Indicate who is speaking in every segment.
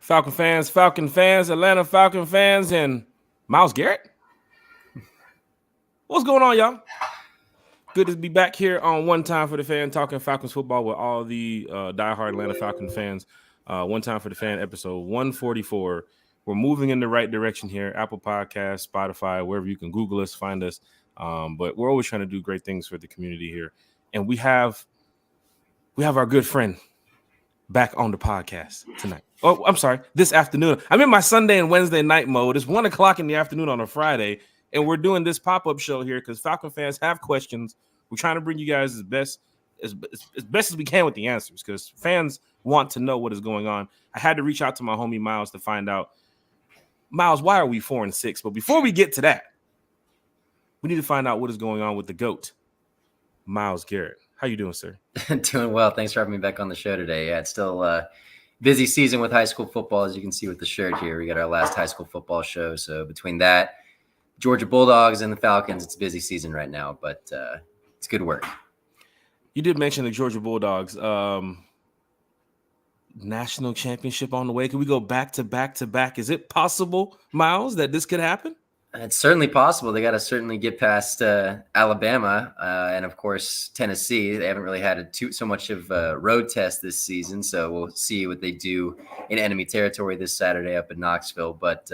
Speaker 1: Falcon fans, Atlanta Falcon fans, and Miles Garrett. What's going on, y'all? Good to be back here on One Time for the Fan, talking Falcons football with all the diehard Atlanta Falcon fans. One Time for the Fan, episode 144. We're moving in the right direction here. Apple Podcasts, Spotify, wherever you can Google us, find us. But we're always trying to do great things for the community here. And we have our good friend back on the podcast tonight. Oh, I'm sorry, this afternoon. I'm in my Sunday and Wednesday night mode. It's 1 o'clock in the afternoon on a Friday, and we're doing this pop-up show here because Falcon fans have questions. We're trying to bring you guys as best as we can with the answers because fans want to know what is going on. I had to reach out to my homie Miles to find out, Miles, why are we 4-6? But before we get to that, we need to find out what is going on with the GOAT, Miles Garrett. How you doing, sir?
Speaker 2: Doing well. Thanks for having me back on the show today. Yeah, it's still busy season with high school football, as you can see with the shirt here. We got our last high school football show. So between that, Georgia Bulldogs and the Falcons, it's a busy season right now, but it's good work.
Speaker 1: You did mention the Georgia Bulldogs. National championship on the way. Can we go back to back to back? Is it possible, Miles, that this could happen?
Speaker 2: It's certainly possible. They got to certainly get past Alabama and, of course, Tennessee. They haven't really had so much of a road test this season, so we'll see what they do in enemy territory this Saturday up in Knoxville. But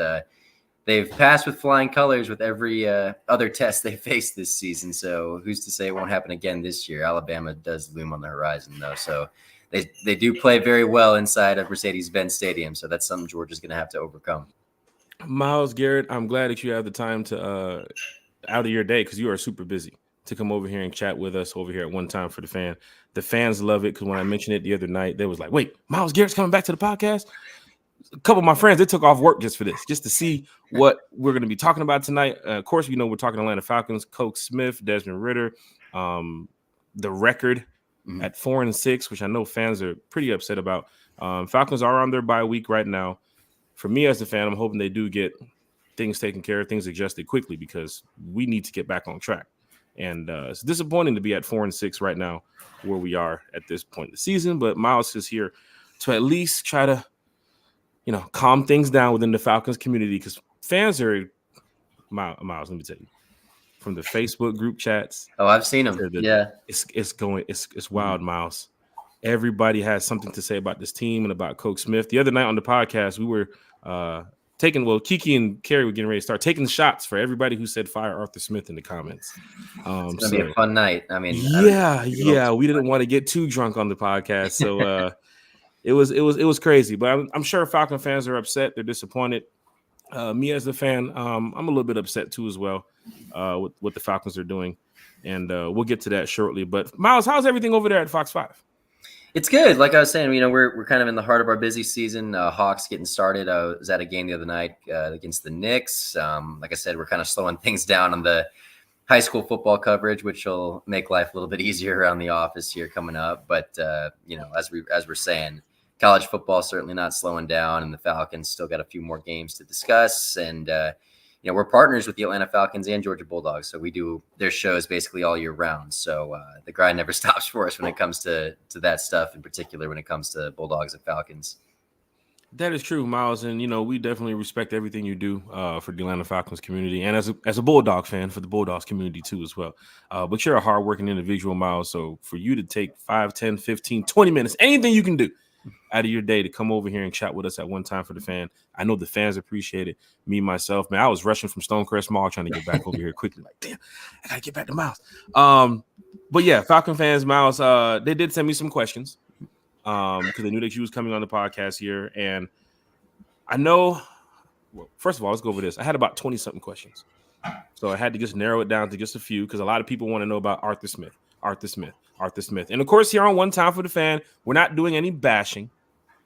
Speaker 2: they've passed with flying colors with every other test they faced this season, so who's to say it won't happen again this year? Alabama does loom on the horizon, though, so they do play very well inside of Mercedes-Benz Stadium, so that's something Georgia's going to have to overcome.
Speaker 1: Miles Garrett, I'm glad that you have the time to out of your day because you are super busy to come over here and chat with us over here at One Time for the Fan. The fans love it because when I mentioned it the other night, they was like, wait, Miles Garrett's coming back to the podcast? A couple of my friends, they took off work just for this, just to see what we're going to be talking about tonight. Of course, you know, we're talking Atlanta Falcons, Coach Smith, Desmond Ridder, the record at 4-6, which I know fans are pretty upset about. Falcons are on their bye week right now. For me as a fan, I'm hoping they do get things taken care of, things adjusted quickly because we need to get back on track. And it's disappointing to be at 4-6 right now where we are at this point in the season. But Miles is here to at least try to, you know, calm things down within the Falcons community because fans are Miles, let me tell you, from the Facebook group chats.
Speaker 2: Oh, I've seen them.
Speaker 1: It's wild, Miles. Everybody has something to say about this team and about Coach Smith. The other night on the podcast, we were Kiki and Carrie were getting ready to start taking shots for everybody who said fire Arthur Smith in the comments.
Speaker 2: It's going to be a fun night. I mean,
Speaker 1: we didn't want to get too drunk on the podcast. So it was crazy, but I'm sure Falcon fans are upset. They're disappointed. Me as a fan, I'm a little bit upset too as well with what the Falcons are doing. And we'll get to that shortly. But Miles, how's everything over there at Fox 5?
Speaker 2: It's good. Like I was saying, you know, we're kind of in the heart of our busy season. Hawks getting started. I was at a game the other night against the Knicks. Like I said, we're kind of slowing things down on the high school football coverage, which will make life a little bit easier around the office here coming up. But you know, as we're saying, college football certainly not slowing down, and the Falcons still got a few more games to discuss. And you know, we're partners with the Atlanta Falcons and Georgia Bulldogs, so we do their shows basically all year round. So the grind never stops for us when it comes to that stuff, in particular when it comes to Bulldogs and Falcons.
Speaker 1: That is true, Miles, and you know we definitely respect everything you do for the Atlanta Falcons community, and as a Bulldog fan for the Bulldogs community too as well. But you're a hardworking individual, Miles, so for you to take 5, 10, 15, 20 minutes, anything you can do out of your day to come over here and chat with us at One Time for the Fan. I know the fans appreciate it. Me, myself, man, I was rushing from Stonecrest Mall trying to get back over here quickly. Like, damn, I got to get back to Miles. But yeah, Falcon fans, Miles, they did send me some questions because they knew that you was coming on the podcast here. And I know, well, first of all, let's go over this. I had about 20-something questions. So I had to just narrow it down to just a few because a lot of people want to know about Arthur Smith. And of course, here on One Time for the Fan, we're not doing any bashing.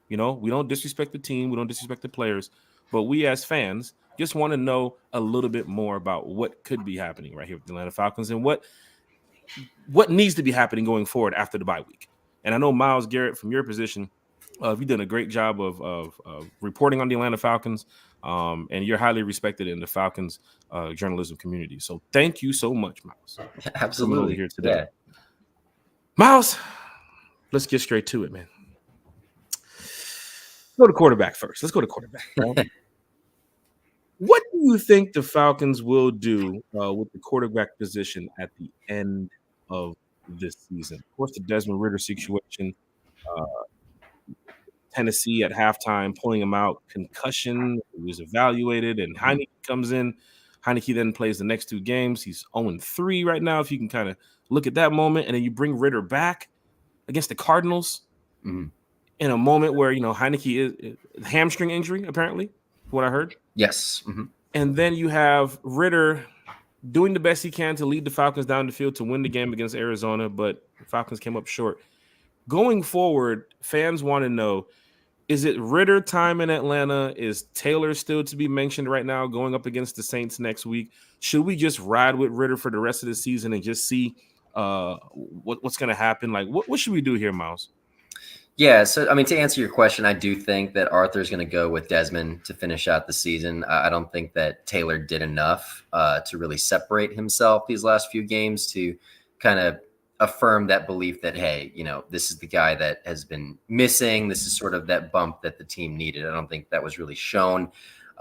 Speaker 1: You know, we don't disrespect the team. We don't disrespect the players. But we as fans just want to know a little bit more about what could be happening right here with the Atlanta Falcons and what needs to be happening going forward after the bye week. And I know, Miles Garrett, from your position, you've done a great job of reporting on the Atlanta Falcons, and you're highly respected in the Falcons journalism community. So thank you so much, Miles.
Speaker 2: Absolutely.
Speaker 1: Here today. Yeah. Miles, let's get straight to it, man. go to quarterback first. Let's go to quarterback. What do you think the Falcons will do with the quarterback position at the end of this season? Of course, the Desmond Ridder situation, uh, Tennessee at halftime, pulling him out, concussion, he was evaluated, and Heineke comes in. Heineke then plays the next two games. He's 0-3 right now, if you can kind of look at that moment. And then you bring Ridder back against the Cardinals in a moment where, Heineke is hamstring injury, apparently, what I heard.
Speaker 2: Yes.
Speaker 1: And then you have Ridder doing the best he can to lead the Falcons down the field to win the game against Arizona, but the Falcons came up short. Going forward, fans want to know, is it Ridder time in Atlanta? Is Taylor still to be mentioned right now going up against the Saints next week? Should we just ride with Ridder for the rest of the season and just see what's going to happen? Like, what should we do here, Miles?
Speaker 2: Yeah, so I mean, to answer your question, I do think that Arthur's going to go with Desmond to finish out the season. I don't think that Taylor did enough to really separate himself these last few games to kind of affirm that belief that, hey, this is the guy that has been missing. This is sort of that bump that the team needed. I don't think that was really shown.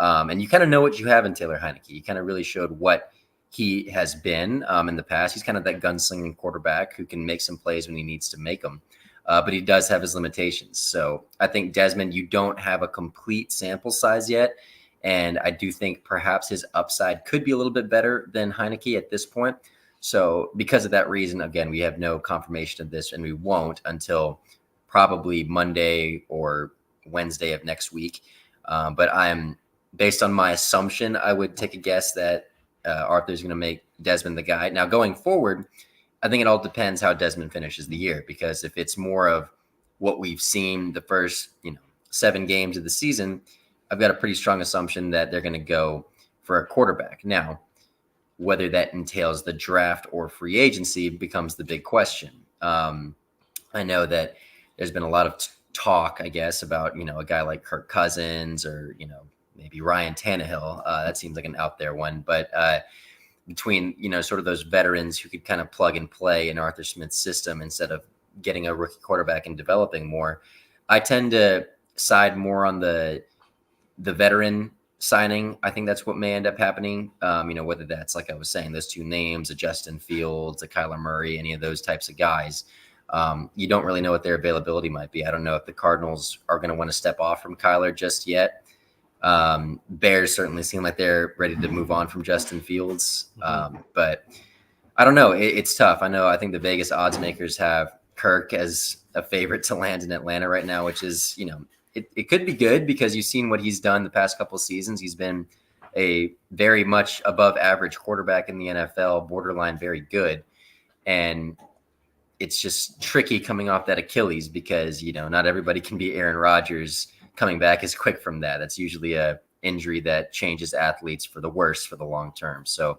Speaker 2: And you kind of know what you have in Taylor Heineke. He kind of really showed what he has been in the past. He's kind of that gunslinging quarterback who can make some plays when he needs to make them. But he does have his limitations. So I think Desmond, you don't have a complete sample size yet. And I do think perhaps his upside could be a little bit better than Heineke at this point. So because of that reason, again, we have no confirmation of this, and we won't until probably Monday or Wednesday of next week. But I'm, based on my assumption, I would take a guess that Arthur's going to make Desmond the guy. Now, going forward, I think it all depends how Desmond finishes the year, because if it's more of what we've seen the first 7 games of the season, I've got a pretty strong assumption that they're going to go for a quarterback. Now, whether that entails the draft or free agency becomes the big question. I know that there's been a lot of talk, I guess, about, a guy like Kirk Cousins or, maybe Ryan Tannehill. That seems like an out there one. But between, sort of those veterans who could kind of plug and play in Arthur Smith's system instead of getting a rookie quarterback and developing more, I tend to side more on the veteran signing. I think that's what may end up happening. Whether that's, like I was saying, those two names, a Justin Fields, a Kyler Murray, any of those types of guys. You don't really know what their availability might be. I don't know if the Cardinals are going to want to step off from Kyler just yet. Bears certainly seem like they're ready to move on from Justin Fields. But I don't know. It's tough. I think the Vegas odds makers have Kirk as a favorite to land in Atlanta right now, which is, it could be good because you've seen what he's done the past couple of seasons. He's been a very much above average quarterback in the NFL, borderline very good. And it's just tricky coming off that Achilles because, not everybody can be Aaron Rodgers coming back as quick from that. That's usually a injury that changes athletes for the worse for the long term. So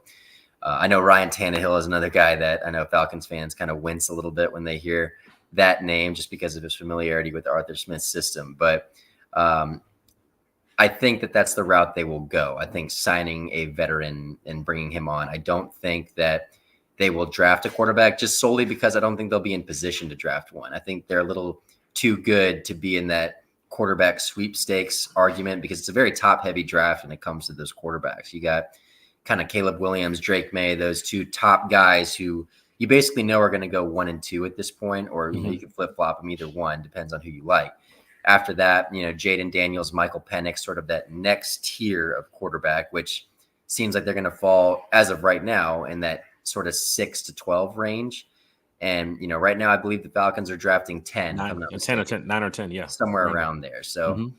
Speaker 2: I know Ryan Tannehill is another guy that I know Falcons fans kind of wince a little bit when they hear that name just because of his familiarity with Arthur Smith's system. But I think that that's the route they will go. I think signing a veteran and bringing him on. I don't think that they will draft a quarterback just solely because I don't think they'll be in position to draft one. I think they're a little too good to be in that quarterback sweepstakes argument because it's a very top-heavy draft when it comes to those quarterbacks. You got kind of Caleb Williams, Drake May, those two top guys who you basically know are going to go 1 and 2 at this point, or you can flip-flop them either one, depends on who you like. After that, Jaden Daniels, Michael Penix, sort of that next tier of quarterback, which seems like they're going to fall as of right now in that sort of 6 to 12 range. And, right now I believe the Falcons are drafting 10.
Speaker 1: 9 or 10, yeah.
Speaker 2: Somewhere around there. So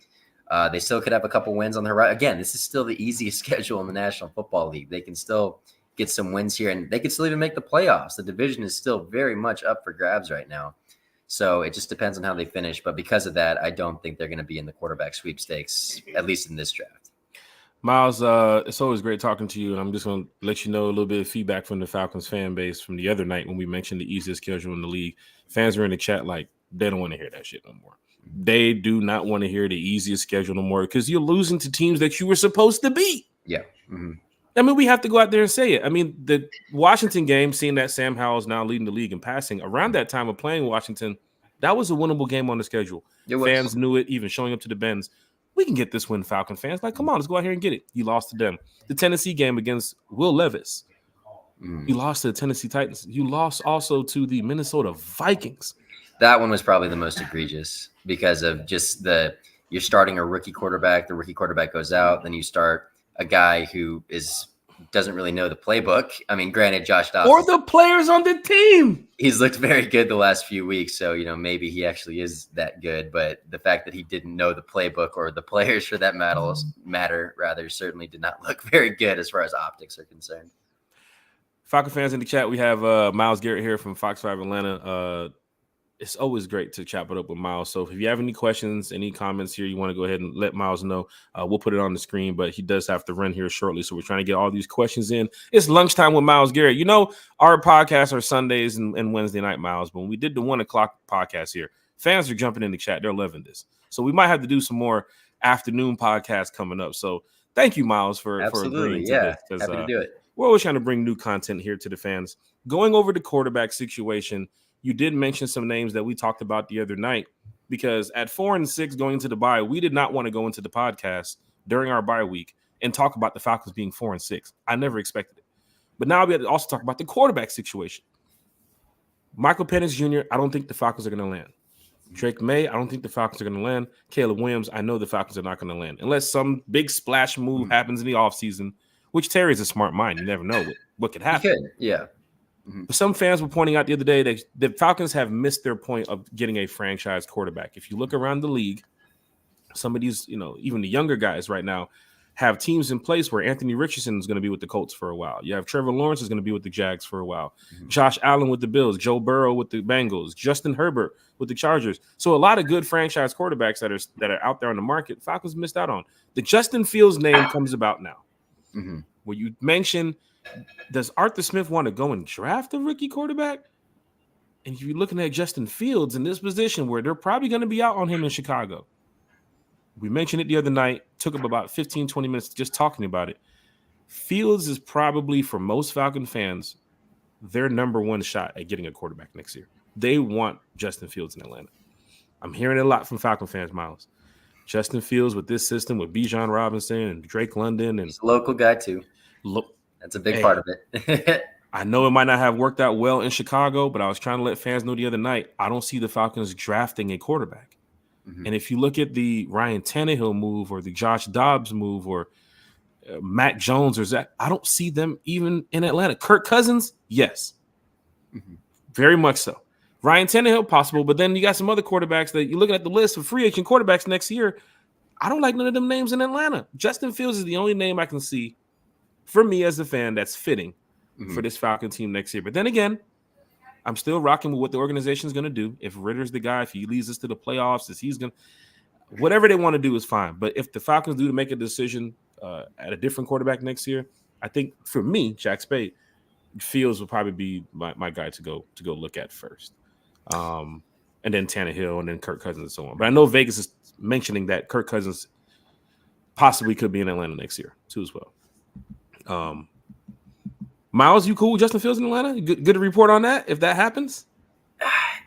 Speaker 2: they still could have a couple wins on the horizon. Again, this is still the easiest schedule in the National Football League. They can still get some wins here, and they could still even make the playoffs. The division is still very much up for grabs right now. So it just depends on how they finish. But because of that, I don't think they're going to be in the quarterback sweepstakes, at least in this draft.
Speaker 1: Miles, it's always great talking to you. And I'm just going to let you know a little bit of feedback from the Falcons fan base from the other night when we mentioned the easiest schedule in the league. Fans were in the chat like they don't want to hear that shit no more. They do not want to hear the easiest schedule no more because you're losing to teams that you were supposed to beat.
Speaker 2: Yeah.
Speaker 1: I mean, we have to go out there and say it. I mean, the Washington game, seeing that Sam Howell's now leading the league in passing, around that time of playing Washington, That was a winnable game on the schedule. Fans knew it, even showing up to the Benz. We can get this win, Falcon fans. Like, come on, let's go out here and get it. You lost to them. The Tennessee game against Will Levis. You lost to the Tennessee Titans. You lost also to the Minnesota Vikings.
Speaker 2: That one was probably the most egregious because of just you're starting a rookie quarterback. The rookie quarterback goes out. Then you start a guy who doesn't really know the playbook. I mean, granted, Josh Dobbs
Speaker 1: or the players on the team.
Speaker 2: He's looked very good the last few weeks, so maybe he actually is that good. But the fact that he didn't know the playbook or the players for that matter certainly did not look very good as far as optics are concerned.
Speaker 1: Falcon fans in the chat, we have Miles Garrett here from Fox5Atlanta. It's always great to chop it up with Miles. So if you have any questions, any comments here, you want to go ahead and let Miles know. We'll put it on the screen, but he does have to run here shortly. So we're trying to get all these questions in. It's lunchtime with Miles Garrett. Our podcasts are Sundays and Wednesday night, Miles. But when we did the 1 o'clock podcast here, fans are jumping in the chat. They're loving this. So we might have to do some more afternoon podcasts coming up. So thank you, Miles, for agreeing to this.
Speaker 2: Happy to do it.
Speaker 1: We're always trying to bring new content here to the fans. Going over the quarterback situation, you did mention some names that we talked about the other night, because at 4-6 going into the bye, we did not want to go into the podcast during our bye week and talk about the Falcons being 4-6. I never expected it. But now we have to also talk about the quarterback situation. Michael Penix Jr., I don't think the Falcons are going to land. Drake May, I don't think the Falcons are going to land. Caleb Williams, I know the Falcons are not going to land. Unless some big splash move happens in the offseason, which Terry's a smart mind. You never know what could happen.
Speaker 2: He could, yeah.
Speaker 1: But some fans were pointing out the other day that the Falcons have missed their point of getting a franchise quarterback. If you look around the league, some of these, even the younger guys right now have teams in place where Anthony Richardson is going to be with the Colts for a while. You have Trevor Lawrence is going to be with the Jags for a while. Josh Allen with the Bills, Joe Burrow with the Bengals, Justin Herbert with the Chargers. So a lot of good franchise quarterbacks that are out there on the market, Falcons missed out on. The Justin Fields name comes about now. Where you mentioned, does Arthur Smith want to go and draft a rookie quarterback? And if you're looking at Justin Fields in this position where they're probably going to be out on him in Chicago. We mentioned it the other night, took up about 15, 20 minutes just talking about it. Fields is probably, for most Falcon fans, their number one shot at getting a quarterback next year. They want Justin Fields in Atlanta. I'm hearing it a lot from Falcon fans, Miles. Justin Fields with this system with Bijan Robinson and Drake London. And
Speaker 2: he's a local guy, too. That's a big part of it.
Speaker 1: I know it might not have worked out well in Chicago, but I was trying to let fans know the other night, I don't see the Falcons drafting a quarterback. And if you look at the Ryan Tannehill move or the Josh Dobbs move or Mac Jones or Zach, I don't see them even in Atlanta. Kirk Cousins, yes. Very much so. Ryan Tannehill, possible, but then you got some other quarterbacks that you're looking at the list of free agent quarterbacks next year. I don't like none of them names in Atlanta. Justin Fields is the only name I can see for me as a fan that's fitting for this Falcon team next year. But then again, I'm still rocking with what the organization is going to do. If Ritter's the guy, if he leads us to the playoffs, if he's going to, whatever they want to do is fine. But if the Falcons do to make a decision at a different quarterback next year, I think for me, Jack Spade, Fields will probably be my guy to go look at first. And then Tannehill and then Kirk Cousins and so on. But I know Vegas is mentioning that Kirk Cousins possibly could be in Atlanta next year too as well. Miles, you cool with Justin Fields in Atlanta? Good to report on that if that happens?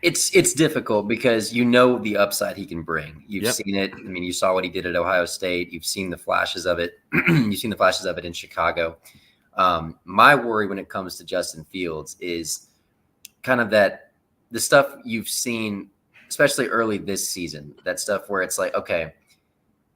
Speaker 2: It's difficult because the upside he can bring. You've seen it. I mean, you saw what he did at Ohio State. You've seen the flashes of it. You've seen the flashes of it in Chicago. My worry when it comes to Justin Fields is kind of that the stuff you've seen, especially early this season, that stuff where it's like, okay,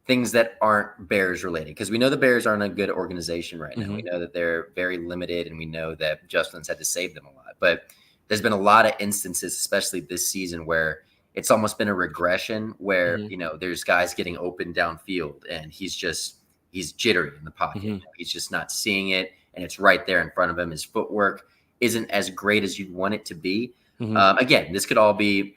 Speaker 2: things that aren't Bears related, because we know the Bears aren't a good organization right now. We know that they're very limited, and we know that Justin's had to save them a lot. But there's been a lot of instances, especially this season, where it's almost been a regression where, there's guys getting open downfield, and he's jittery in the pocket. He's just not seeing it, and it's right there in front of him. His footwork isn't as great as you'd want it to be. Again, this could all be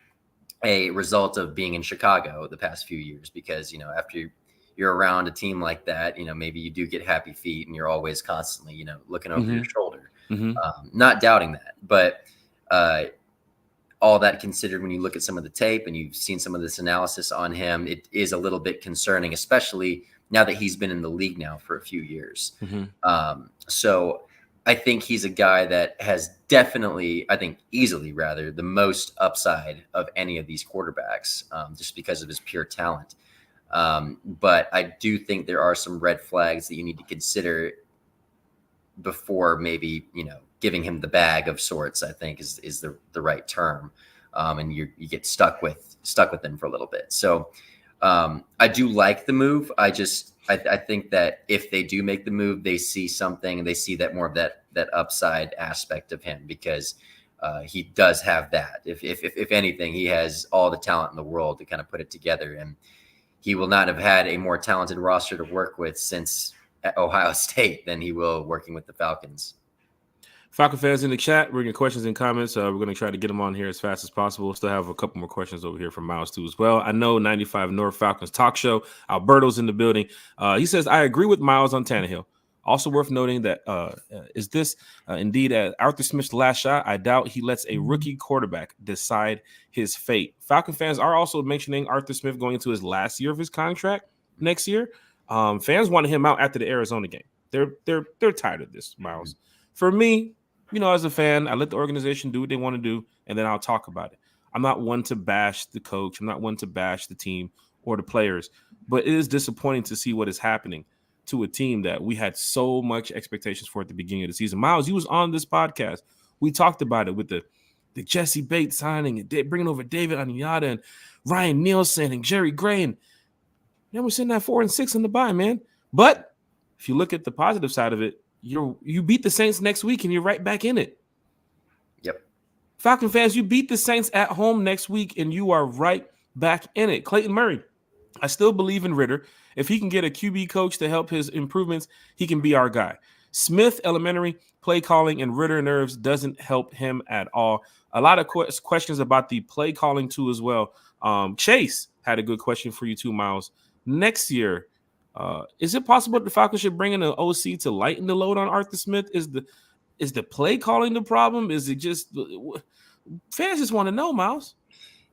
Speaker 2: a result of being in Chicago the past few years, because, after you're around a team like that, maybe you do get happy feet and you're always constantly, looking over your shoulder. Not doubting that, but all that considered, when you look at some of the tape and you've seen some of this analysis on him, it is a little bit concerning, especially now that he's been in the league now for a few years. So I think he's a guy that has definitely, I think easily rather, the most upside of any of these quarterbacks, just because of his pure talent. But I do think there are some red flags that you need to consider before maybe, giving him the bag of sorts, I think is the right term. And you get stuck with him for a little bit. So I do like the move. I think that if they do make the move, they see something and they see that more of that upside aspect of him, because he does have that. If anything, he has all the talent in the world to kind of put it together, and he will not have had a more talented roster to work with since at Ohio State than he will working with the Falcons.
Speaker 1: Falcon fans in the chat, we're getting questions and comments. We're going to try to get them on here as fast as possible. Still have a couple more questions over here from Miles too as well. I know 95 North Falcons talk show. Alberto's in the building. He says, I agree with Miles on Tannehill. Also worth noting that is this indeed Arthur Smith's last shot? I doubt he lets a rookie quarterback decide his fate. Falcon fans are also mentioning Arthur Smith going into his last year of his contract next year. Fans wanted him out after the Arizona game. They're tired of this, Miles. For me, as a fan, I let the organization do what they want to do, and then I'll talk about it. I'm not one to bash the coach. I'm not one to bash the team or the players, but it is disappointing to see what is happening to a team that we had so much expectations for at the beginning of the season. Miles, you was on this podcast. We talked about it with the Jesse Bates signing and bringing over David Onyemata and Ryan Nielsen and Jerry Gray. And then we're sitting at 4-6 in the bye, man. But if you look at the positive side of it, you beat the Saints next week and you're right back in it.
Speaker 2: Yep.
Speaker 1: Falcon fans, you beat the Saints at home next week and you are right back in it. Clayton Murray, I still believe in Ritter. If he can get a QB coach to help his improvements, he can be our guy. Smith, elementary, play calling, and Ritter nerves doesn't help him at all. A lot of questions about the play calling too as well. Chase had a good question for you too, Miles. Next year, is it possible that the Falcons should bring in an OC to lighten the load on Arthur Smith? Is the play calling the problem? Is it just fans just want to know, Miles?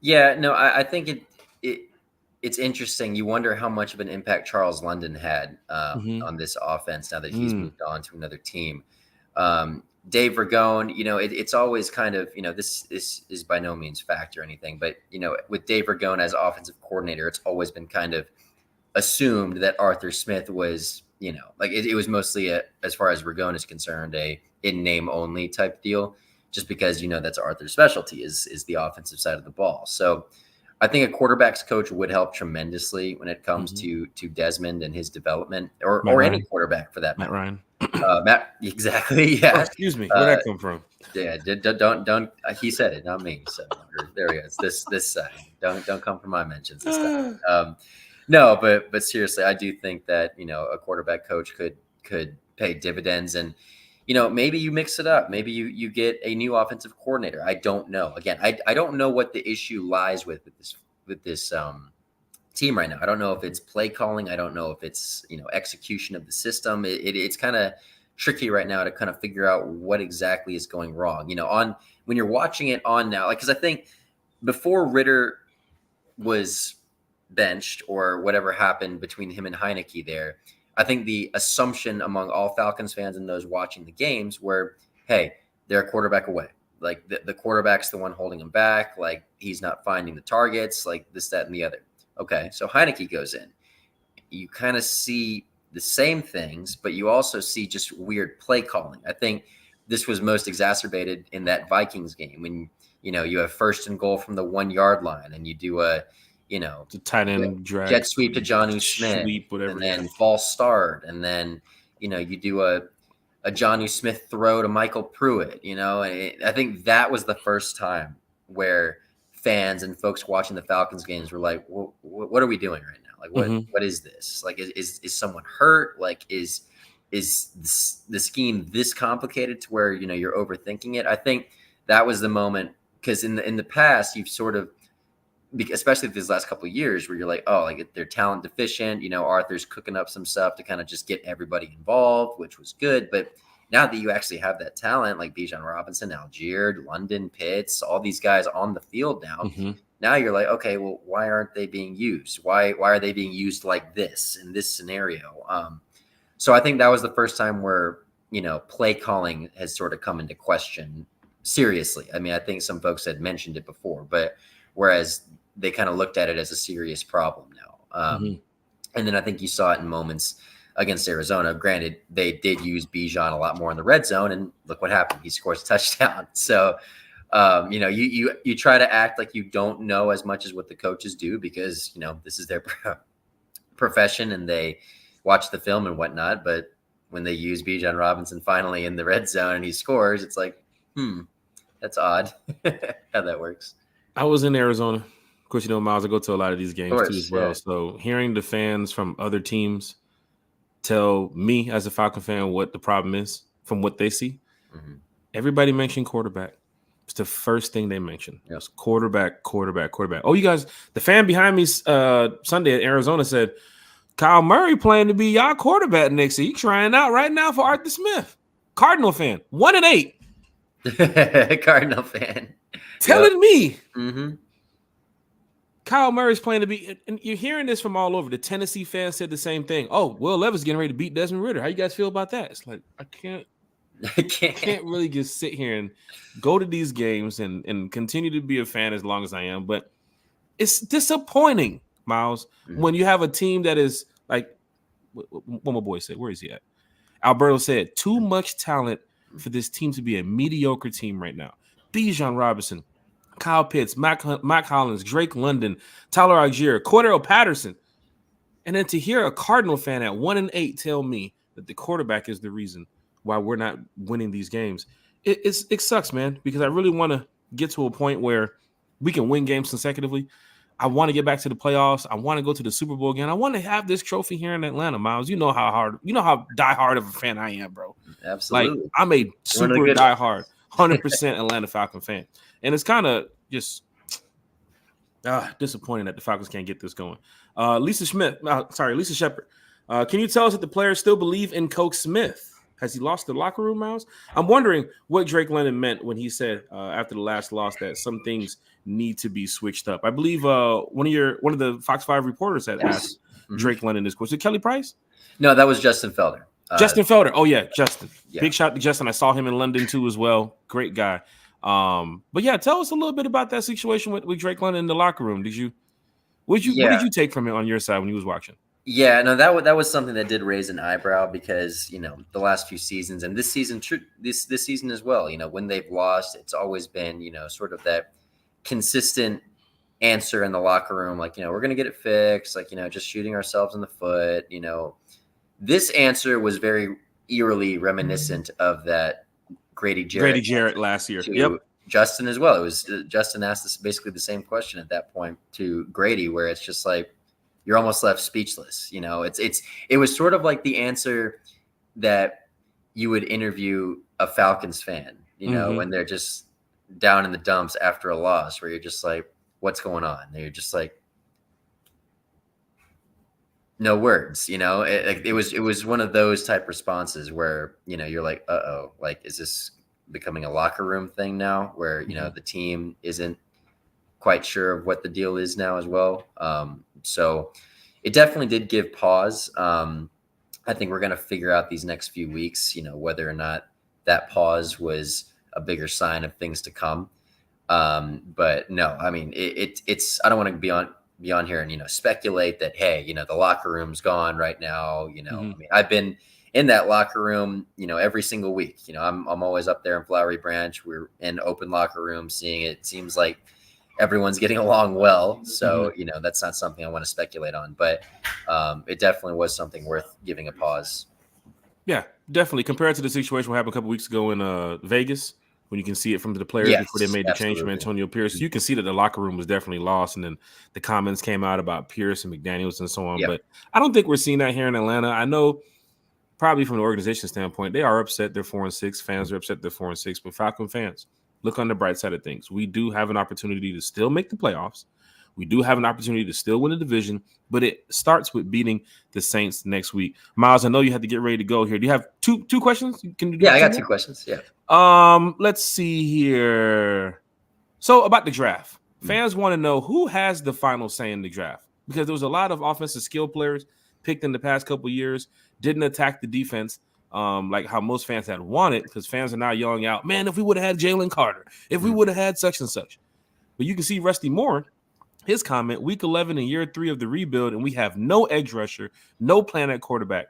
Speaker 2: Yeah, no, I think it's interesting. You wonder how much of an impact Charles London had on this offense now that he's moved on to another team. Dave Ragone, it's always kind of, this is by no means fact or anything, but, with Dave Ragone as offensive coordinator, it's always been kind of assumed that Arthur Smith was, it was mostly as far as Ragone is concerned, a in name only type deal, just because, that's Arthur's specialty is the offensive side of the ball. So I think a quarterback's coach would help tremendously when it comes to Desmond and his development, or any quarterback for that matter.
Speaker 1: Matt Ryan.
Speaker 2: Matt, exactly. Yeah.
Speaker 1: Oh, excuse me. Where'd that come from?
Speaker 2: Yeah. Don't. He said it, not me. So there he is. This side. Don't come for my mentions this time. No, but seriously, I do think that a quarterback coach could pay dividends, and maybe you mix it up. Maybe you get a new offensive coordinator. I don't know. Again, I don't know what the issue lies with this team right now. I don't know if it's play calling. I don't know if it's execution of the system. It's kind of tricky right now to kind of figure out what exactly is going wrong. On when you're watching it on now, because I think before Ritter was benched or whatever happened between him and Heineke there, I think the assumption among all Falcons fans and those watching the games were, hey, they're a quarterback away. Like the quarterback's the one holding him back. Like he's not finding the targets, like this, that, and the other. Okay, so Heineke goes in. You kind of see the same things, but you also see just weird play calling. I think this was most exacerbated in that Vikings game when, you have 1st and goal from the 1 yard line and you do a
Speaker 1: tight end drag,
Speaker 2: jet sweep to Jonnu Smith, and then false start, and then you do a Jonnu Smith throw to Michael Pruitt. I think that was the first time where fans and folks watching the Falcons games were like, well, "What are we doing right now? Like, what is this? Like, is someone hurt? Like, is the scheme this complicated to where you're overthinking it?" I think that was the moment, because in the past you've sort of, especially these last couple of years, where you're like, oh, like they're talent deficient. Arthur's cooking up some stuff to kind of just get everybody involved, which was good. But now that you actually have that talent, like Bijan Robinson, Algier, London, Pitts, all these guys on the field now, now you're like, okay, well, why aren't they being used? Why are they being used like this in this scenario? So I think that was the first time where play calling has sort of come into question seriously. I mean, I think some folks had mentioned it before, but whereas they kind of looked at it as a serious problem now. And then I think you saw it in moments against Arizona. Granted, they did use Bijan a lot more in the red zone, and look what happened. He scores a touchdown. So, you try to act like you don't know as much as what the coaches do because, this is their profession and they watch the film and whatnot. But when they use Bijan Robinson finally in the red zone and he scores, it's like, that's odd how that works.
Speaker 1: I was in Arizona. Of course, Miles, I go to a lot of these games too as well. Yeah. So hearing the fans from other teams tell me as a Falcon fan what the problem is from what they see, everybody mentioned quarterback. It's the first thing they mentioned. It was quarterback. Oh, you guys, the fan behind me Sunday at Arizona said, Kyle Murray playing to be y'all quarterback next year. He trying out right now for Arthur Smith. Cardinal fan, 1-8.
Speaker 2: Cardinal fan.
Speaker 1: Telling me Kyle Murray's playing to be, and you're hearing this from all over. The Tennessee fans said the same thing. Oh, Will Levis getting ready to beat Desmond Ridder. How you guys feel about that? It's like, I can't really just sit here and go to these games and continue to be a fan as long as I am. But it's disappointing, Miles, when you have a team that is like, what my boy said, where is he at? Alberto said, too much talent for this team to be a mediocre team right now. Bijan Robinson, Kyle Pitts, Mac Hollins, Drake London, Tyler Algier, Cordell Patterson. And then to hear a Cardinal fan at 1-8 tell me that the quarterback is the reason why we're not winning these games, it sucks, man, because I really want to get to a point where we can win games consecutively. I want to get back to the playoffs. I want to go to the Super Bowl again. I want to have this trophy here in Atlanta, Miles. You know how diehard of a fan I am, bro.
Speaker 2: Absolutely.
Speaker 1: Like, I'm a super diehard, 100% Atlanta Falcon fan. And it's kind of just disappointing that the Falcons can't get this going. Lisa Shepard. Can you tell us if the players still believe in Coach Smith? Has he lost the locker room, Miles? I'm wondering what Drake London meant when he said after the last loss that some things need to be switched up. I believe one of the Fox 5 reporters had asked Drake London this question. Kelly Price?
Speaker 2: No, that was Justin Felder.
Speaker 1: Justin Felder. Oh, yeah, Justin. Yeah. Big shout out to Justin. I saw him in London, too, as well. Great guy. But, yeah, tell us a little bit about that situation with Drake London in the locker room. What did you take from it on your side when you was watching?
Speaker 2: Yeah, no, that was something that did raise an eyebrow because, the last few seasons and this season as well, when they've lost, it's always been, sort of that consistent answer in the locker room. Like, we're going to get it fixed. Like, just shooting ourselves in the foot. This answer was very eerily reminiscent of that Grady Jarrett
Speaker 1: last year. Yep.
Speaker 2: Justin as well. It was Justin asked this basically the same question at that point to Grady, where it's just like, you're almost left speechless. It was sort of like the answer that you would interview a Falcons fan, when they're just down in the dumps after a loss, where you're just like, what's going on? And you're just like, no words, it was one of those type responses where, you're like, uh-oh, like, is this becoming a locker room thing now where, the team isn't quite sure of what the deal is now as well. So it definitely did give pause. I think we're going to figure out these next few weeks, whether or not that pause was a bigger sign of things to come. But no, I mean, it's, I don't want to be on here and, speculate that, hey, the locker room's gone right now. I mean, I've been in that locker room, every single week. I'm always up there in Flowery Branch. We're in open locker room seeing it. It seems like everyone's getting along well. So, that's not something I want to speculate on, but it definitely was something worth giving a pause.
Speaker 1: Yeah, definitely. Compared to the situation what happened a couple weeks ago in Vegas, when you can see it from the players before they made the change from Antonio Pierce, you can see that the locker room was definitely lost. And then the comments came out about Pierce and McDaniels and so on. Yep. But I don't think we're seeing that here in Atlanta. I know probably from the organization standpoint, they are upset they're 4-6. Fans are upset they're 4-6. But Falcon fans, look on the bright side of things. We do have an opportunity to still make the playoffs. We do have an opportunity to still win the division, but it starts with beating the Saints next week. Miles, I know you had to get ready to go here. Do you have two questions? Can you do
Speaker 2: I got 2 questions. Yeah.
Speaker 1: Let's see here. So about the draft, fans want to know who has the final say in the draft, because there was a lot of offensive skill players picked in the past couple of years, didn't attack the defense. like how most fans had wanted, because fans are now yelling out, man, if we would have had Jalen Carter, if we would have had such and such. But you can see Rusty Moore, his comment, week 11 in year 3 of the rebuild, and we have no edge rusher, no plan at quarterback.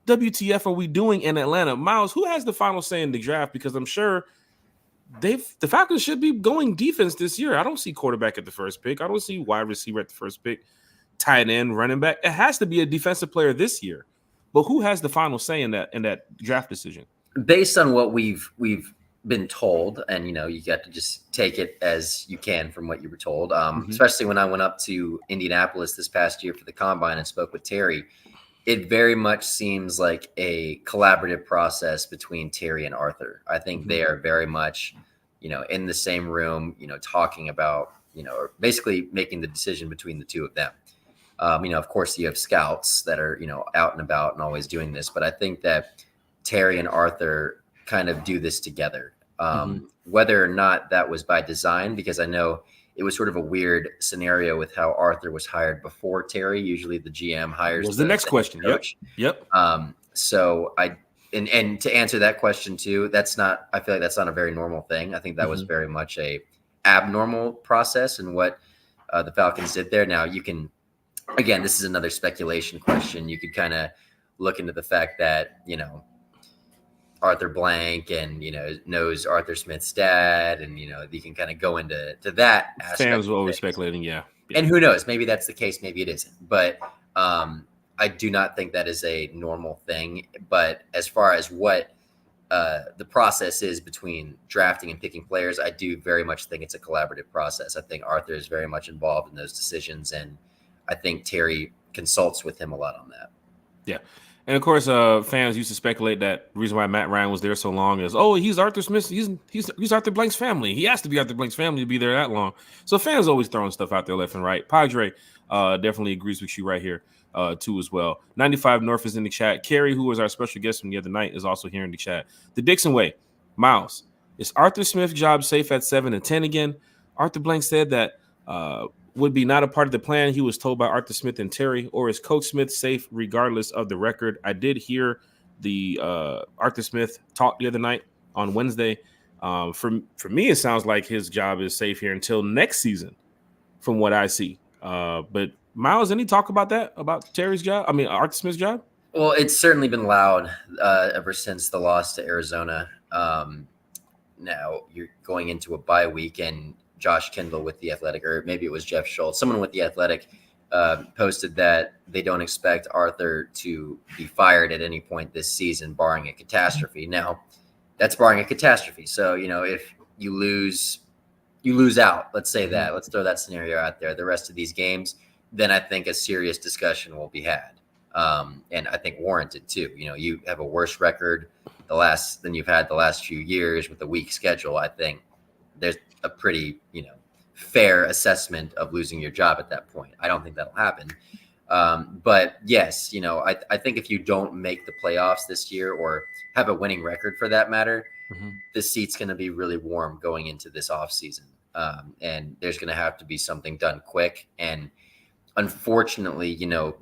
Speaker 1: WTF are we doing in Atlanta? Miles, who has the final say in the draft? Because I'm sure the Falcons should be going defense this year. I don't see quarterback at the first pick. I don't see wide receiver at the first pick, tight end, running back. It has to be a defensive player this year. But who has the final say in that draft decision?
Speaker 2: Based on what we've been told, and you got to just take it as you can from what you were told. Especially when I went up to Indianapolis this past year for the combine and spoke with Terry. It very much seems like a collaborative process between Terry and Arthur. I think they are very much, in the same room, talking about, or basically making the decision between the two of them. Of course, you have scouts that are, out and about and always doing this. But I think that Terry and Arthur kind of do this together. Whether or not that was by design, because I know it was sort of a weird scenario with how Arthur was hired before Terry. Usually the GM hires
Speaker 1: was the next question.
Speaker 2: Coach.
Speaker 1: Yep.
Speaker 2: So and to answer that question too, I feel like that's not a very normal thing. I think that was very much a abnormal process and what the Falcons did there. Now you can, again, this is another speculation question. You could kind of look into the fact that, Arthur Blank and, knows Arthur Smith's dad. And, you can kind of go into that aspect.
Speaker 1: Fans were always speculating. Yeah.
Speaker 2: And who knows, maybe that's the case. Maybe it isn't. But I do not think that is a normal thing. But as far as what the process is between drafting and picking players, I do very much think it's a collaborative process. I think Arthur is very much involved in those decisions. And I think Terry consults with him a lot on that.
Speaker 1: Yeah. And of course, fans used to speculate that the reason why Matt Ryan was there so long is, he's Arthur Smith. He's Arthur Blank's family. He has to be Arthur Blank's family to be there that long. So fans always throwing stuff out there left and right. Padre definitely agrees with you right here too as well. 95 North is in the chat. Carrie, who was our special guest from the other night, is also here in the chat. The Dixon Way. Miles, is Arthur Smith's job safe at 7 and 10 again? Arthur Blank said that would be not a part of the plan. He was told by Arthur Smith and Terry, or is Coach Smith safe regardless of the record? I did hear the Arthur Smith talk the other night on Wednesday. For me, it sounds like his job is safe here until next season, from what I see. But Miles, any talk about that? About Terry's job? I mean, Arthur Smith's job?
Speaker 2: Well, it's certainly been loud ever since the loss to Arizona. Now you're going into a bye week, and Josh Kendall with The Athletic, or maybe it was Jeff Schultz, someone with The Athletic, posted that they don't expect Arthur to be fired at any point this season, barring a catastrophe. Now, that's barring a catastrophe. So, if you lose out, let's say that, let's throw that scenario out there, the rest of these games, then I think a serious discussion will be had. And I think warranted too. You have a worse record than you've had the last few years with a weak schedule. I think there's a pretty, fair assessment of losing your job at that point. I don't think that'll happen. But yes, I think if you don't make the playoffs this year or have a winning record for that matter, the seat's going to be really warm going into this offseason. And there's going to have to be something done quick. And unfortunately,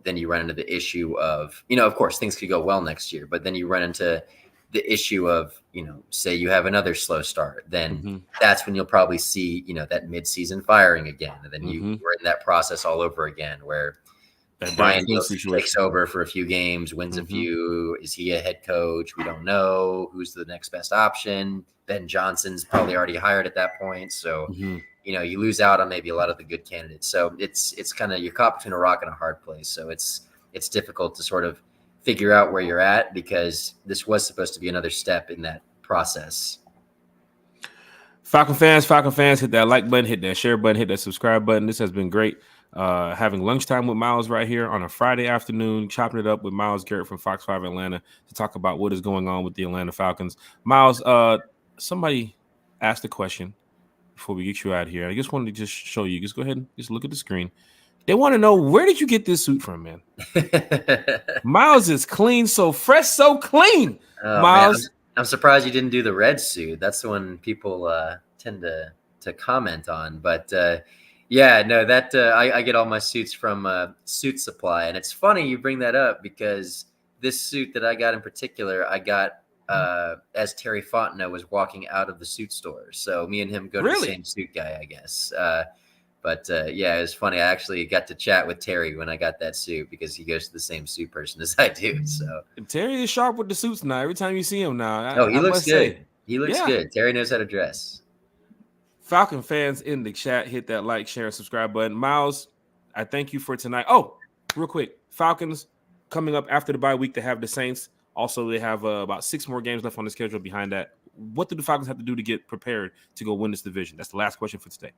Speaker 2: then you run into the issue of, of course, things could go well next year, but then you run into the issue of, say you have another slow start, then that's when you'll probably see, that midseason firing again. And then we're in that process all over again where Brian takes over for a few games, wins a few. Is he a head coach? We don't know. Who's the next best option? Ben Johnson's probably already hired at that point. So, you lose out on maybe a lot of the good candidates. So it's kind of, you're caught between a rock and a hard place. So it's difficult to sort of figure out where you're at, because this was supposed to be another step in that process.
Speaker 1: Falcon fans, hit that like button, hit that share button, hit that subscribe button. This has been great. Having lunchtime with Miles right here on a Friday afternoon, chopping it up with Miles Garrett from Fox5 Atlanta to talk about what is going on with the Atlanta Falcons. Miles, somebody asked a question before we get you out here. I just wanted to just show you. Just go ahead and just look at the screen. They want to know, where did you get this suit from, man? Miles is clean, so fresh, so clean. Miles,
Speaker 2: man, I'm surprised you didn't do the red suit. That's the one people tend to comment on. But yeah, no, that I get all my suits from Suit Supply, and it's funny you bring that up because this suit that I got in particular, I got as Terry Fontenot was walking out of the suit store. So me and him go to the
Speaker 1: Really?
Speaker 2: same suit guy, I guess. But yeah, it was funny. I actually got to chat with Terry when I got that suit because he goes to the same suit person as I do. So
Speaker 1: Terry is sharp with the suits now. Every time you see him now,
Speaker 2: oh, he
Speaker 1: I
Speaker 2: looks
Speaker 1: must say,
Speaker 2: good. He looks
Speaker 1: yeah.
Speaker 2: good. Terry knows how to dress.
Speaker 1: Falcon fans in the chat, hit that like, share, and subscribe button. Miles, I thank you for tonight. Oh, real quick, Falcons coming up after the bye week to have the Saints. Also, they have about 6 more games left on the schedule behind that. What do the Falcons have to do to get prepared to go win this division? That's the last question for today.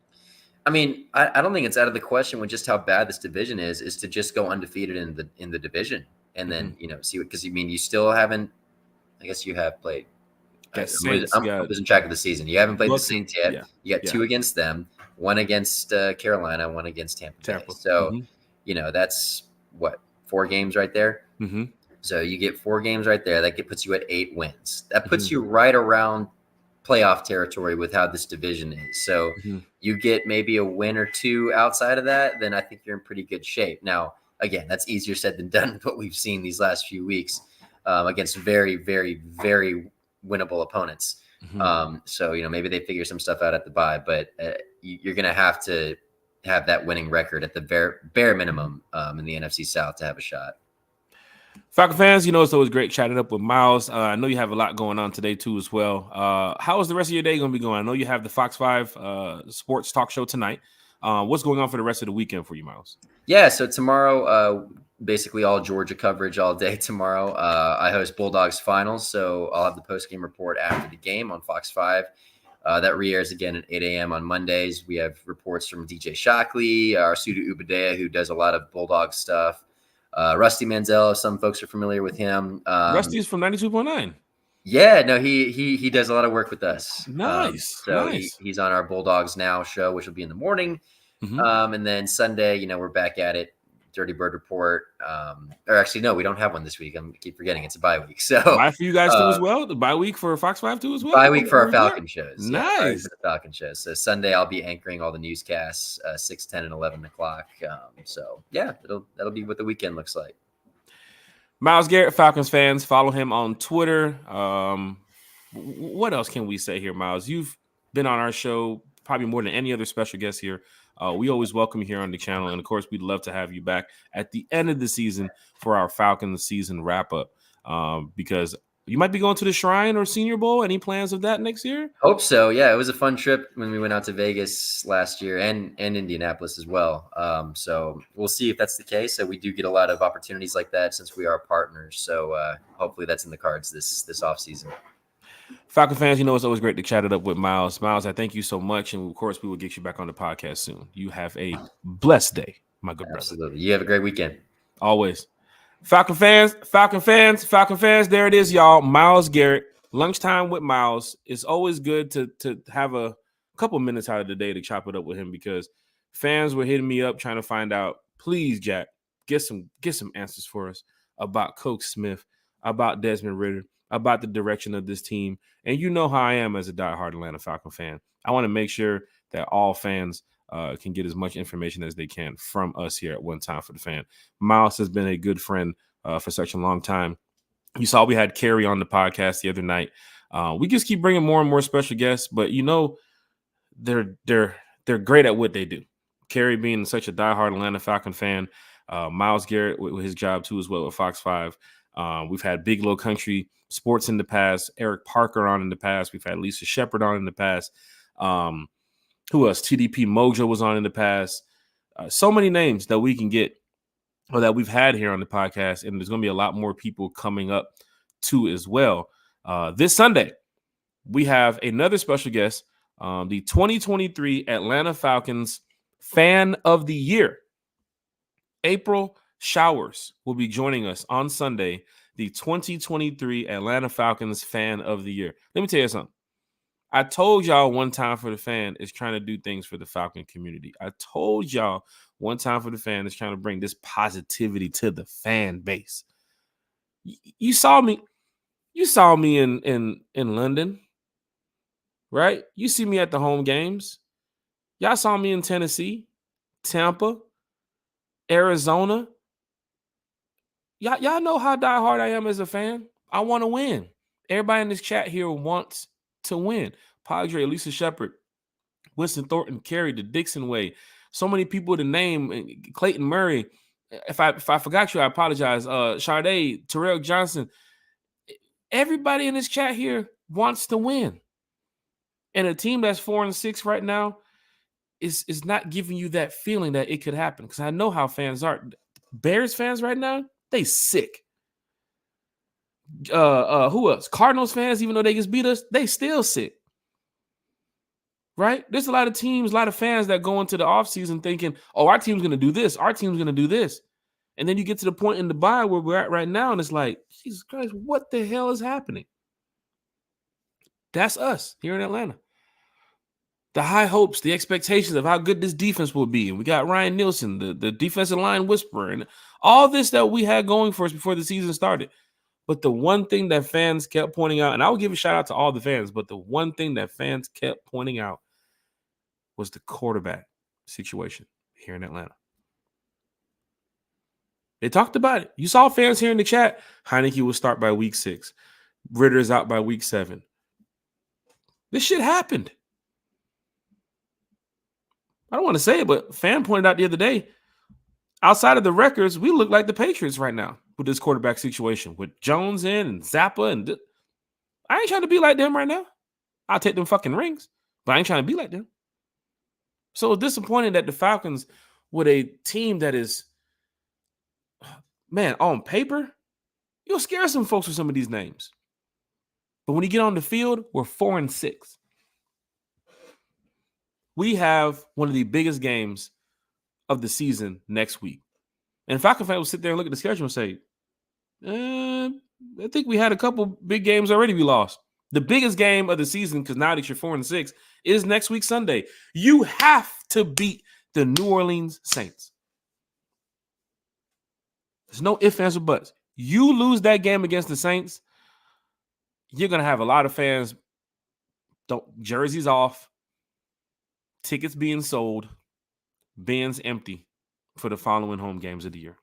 Speaker 2: I mean, I don't think it's out of the question with just how bad this division is to just go undefeated in the division and then see what, because you still haven't. I guess you have played.
Speaker 1: Saints,
Speaker 2: I'm losing track of the season. You haven't played the Saints yet.
Speaker 1: Yeah,
Speaker 2: you got 2 against them, 1 against Carolina, 1 against Tampa Bay. So that's what, 4 games right there.
Speaker 1: Mm-hmm.
Speaker 2: So you get 4 games right there. That puts you at 8 wins. That puts you right around playoff territory with how this division is. So you get maybe a win or 2 outside of that, then I think you're in pretty good shape. Now, again, that's easier said than done with what we've seen these last few weeks against very, very, very winnable opponents. So, maybe they figure some stuff out at the bye, but you're going to have that winning record at the bare minimum in the NFC South to have a shot.
Speaker 1: Falcon fans, it's always great chatting up with Miles. I know you have a lot going on today too as well. How is the rest of your day going to be going? I know you have the Fox 5 sports talk show tonight. What's going on for the rest of the weekend for you, Miles?
Speaker 2: Yeah, so tomorrow, basically all Georgia coverage all day tomorrow. I host Bulldogs finals, so I'll have the post-game report after the game on Fox 5. That re-airs again at 8 a.m. on Mondays. We have reports from DJ Shockley, our Suda Ubadea, who does a lot of Bulldog stuff. Rusty Manziel, some folks are familiar with him.
Speaker 1: Rusty is from 92.9.
Speaker 2: Yeah, no, he does a lot of work with us.
Speaker 1: Nice.
Speaker 2: He's on our Bulldogs Now show, which will be in the morning. And then Sunday, we're back at it. Dirty Bird Report. Or actually, no, we don't have one this week. I keep forgetting it's a bye week. So
Speaker 1: bye for you guys too as well. The bye week for Fox 5 too as well.
Speaker 2: Bye week for our Falcon shows.
Speaker 1: Nice.
Speaker 2: For the Falcon shows. So Sunday I'll be anchoring all the newscasts, 6, 10, and 11 o'clock. So yeah, that'll be what the weekend looks like.
Speaker 1: Miles Garrett, Falcons fans, follow him on Twitter. What else can we say here, Miles? You've been on our show probably more than any other special guest here. We always welcome you here on the channel. And, of course, we'd love to have you back at the end of the season for our Falcons season wrap-up because you might be going to the Shrine or Senior Bowl. Any plans of that next year?
Speaker 2: Hope so. Yeah, it was a fun trip when we went out to Vegas last year and Indianapolis as well. So we'll see if that's the case. So we do get a lot of opportunities like that since we are partners. So hopefully that's in the cards this offseason.
Speaker 1: Falcon fans, it's always great to chat it up with Miles. Miles, I thank you so much. And, of course, we will get you back on the podcast soon. You have a blessed day, my good brother.
Speaker 2: Absolutely. You have a great weekend.
Speaker 1: Always. Falcon fans, there it is, y'all. Miles Garrett, Lunchtime with Miles. It's always good to have a couple minutes out of the day to chop it up with him because fans were hitting me up trying to find out, please, Jack, get some answers for us about Coach Smith, about Desmond Ridder, about the direction of this team. And you know how I am as a diehard Atlanta Falcon fan. I want to make sure that all fans can get as much information as they can from us here at One Time for the Fan. Miles has been a good friend for such a long time. You saw we had Carrie on the podcast the other night. We just keep bringing more and more special guests, but they're great at what they do. Carrie being such a diehard Atlanta Falcon fan, Miles Garrett with his job too as well with Fox 5. We've had Big Low Country Sports in the past, Eric Parker on in the past. We've had Lisa Shepard on in the past. Who else? TDP Mojo was on in the past. So many names that we can get or that we've had here on the podcast. And there's going to be a lot more people coming up too as well. This Sunday, we have another special guest, the 2023 Atlanta Falcons Fan of the Year. April Showers will be joining us on Sunday, the 2023 Atlanta Falcons Fan of the Year. Let me tell you something. I told y'all One Time for the Fan is trying to do things for the Falcon community. I told y'all One Time for the Fan is trying to bring this positivity to the fan base. You saw me in London, right? You see me at the home games. Y'all saw me in Tennessee, Tampa, Arizona. Y'all know how diehard I am as a fan. I want to win. Everybody in this chat here wants to win. Padre, Lisa Shepard, Winston Thornton, Carey, the Dixon way. So many people to name. Clayton Murray. If I forgot you, I apologize. Sade, Terrell Johnson. Everybody in this chat here wants to win. And a team that's 4-6 right now is not giving you that feeling that it could happen. Because I know how fans are. Bears fans right now, they sick. Who else? Cardinals fans, even though they just beat us, they still sick. Right? There's a lot of teams, a lot of fans that go into the offseason thinking, oh, our team's going to do this. Our team's going to do this. And then you get to the point in the bye where we're at right now, and it's like, Jesus Christ, what the hell is happening? That's us here in Atlanta. The high hopes, the expectations of how good this defense will be. And we got Ryan Nielsen, the defensive line whisperer, and all this that we had going for us before the season started. But the one thing that fans kept pointing out, and I will give a shout out to all the fans, but the one thing that fans kept pointing out was the quarterback situation here in Atlanta. They talked about it. You saw fans here in the chat. Heineke will start by week 6. Ritter's out by week 7. This shit happened. I don't want to say it, but fan pointed out the other day, outside of the records, we look like the Patriots right now with this quarterback situation with Jones in and Zappa. And I ain't trying to be like them right now. I'll take them fucking rings, but I ain't trying to be like them. So it's disappointing that the Falcons, with a team that is, man, on paper, you'll scare some folks with some of these names. But when you get on the field, we're 4-6. We have one of the biggest games of the season next week. And Falcon fans will sit there and look at the schedule and say, I think we had a couple big games already we lost. The biggest game of the season, because now that you're 4-6, is next week Sunday. You have to beat the New Orleans Saints. There's no ifs, ands, or buts. You lose that game against the Saints, you're going to have a lot of fans, jerseys off, tickets being sold, bins empty for the following home games of the year.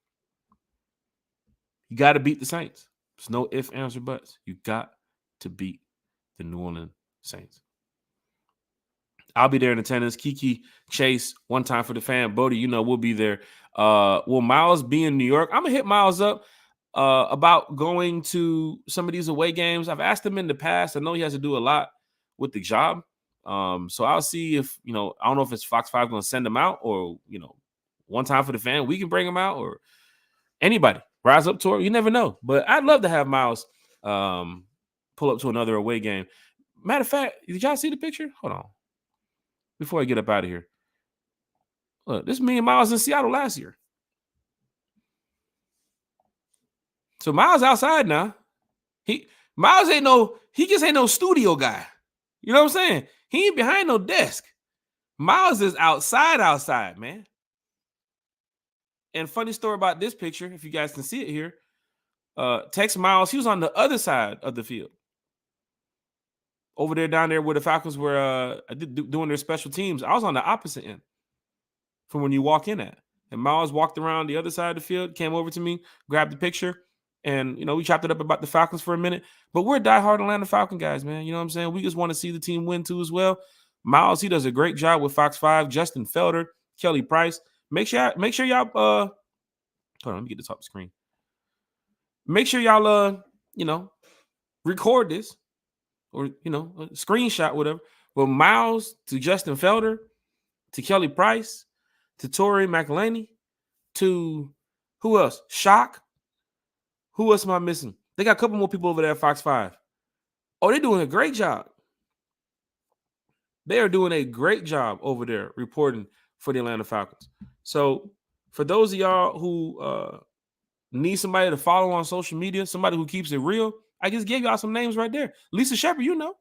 Speaker 1: You got to beat the Saints. There's no ifs, ands, or buts. You got to beat the New Orleans Saints. I'll be there in attendance. Kiki, Chase, one time for the fan. Bodie, you know, we'll be there. Will Miles be in New York? I'm going to hit Miles up about going to some of these away games. I've asked him in the past. I know he has to do a lot with the job. So I'll see if, I don't know if it's Fox 5 going to send him out or, one time for the fan, we can bring him out or anybody. Rise up tour. You never know. But I'd love to have Miles pull up to another away game. Matter of fact, did y'all see the picture? Hold on. Before I get up out of here. Look, this is me and Miles in Seattle last year. So Miles outside now. Miles he just ain't no studio guy. You know what I'm saying? He ain't behind no desk. Miles is outside, man. And funny story about this picture, if you guys can see it here. Text Miles, he was on the other side of the field. Over there, down there where the Falcons were doing their special teams. I was on the opposite end from when you walk in at. And Miles walked around the other side of the field, came over to me, grabbed the picture, and, we chopped it up about the Falcons for a minute. But we're diehard Atlanta Falcon guys, man. You know what I'm saying? We just want to see the team win, too, as well. Miles, he does a great job with Fox 5. Justin Felder, Kelly Price. Make sure y'all, hold on, let me get the top of the screen. Make sure y'all, record this. Or, a screenshot, whatever. But Miles to Justin Felder, to Kelly Price, to Torrey McElhaney, to who else? Shock. Who else am I missing? They got a couple more people over there at Fox 5. Oh, they're doing a great job. They are doing a great job over there reporting for the Atlanta Falcons. So for those of y'all who need somebody to follow on social media, somebody who keeps it real, I just gave y'all some names right there. Lisa Shepard, A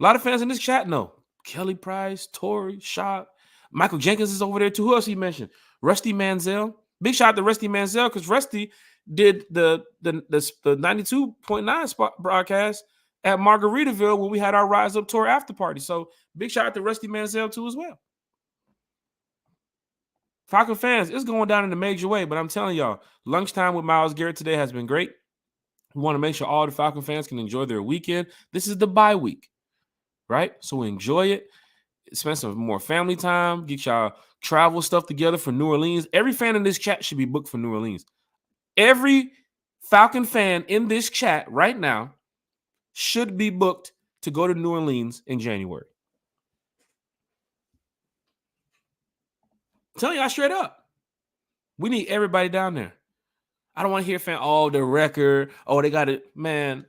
Speaker 1: lot of fans in this chat know. Kelly Price, Torrey, Shop. Michael Jenkins is over there too. Who else he mentioned? Rusty Manziel. Big shout out to Rusty Manziel because Rusty did the 92.9 spot broadcast at Margaritaville when we had our Rise Up Tour after party. So big shout out to Rusty Manziel too as well. Falcon fans, it's going down in a major way, but I'm telling y'all, lunchtime with Miles Garrett today has been great. We want to make sure all the Falcon fans can enjoy their weekend. This is the bye week, right? So enjoy it. Spend some more family time. Get y'all travel stuff together for New Orleans. Every fan in this chat should be booked for New Orleans. Every Falcon fan in this chat right now should be booked to go to New Orleans in January. I'm telling y'all straight up. We need everybody down there. I don't want to hear fan, the record. Oh, they got it. Man,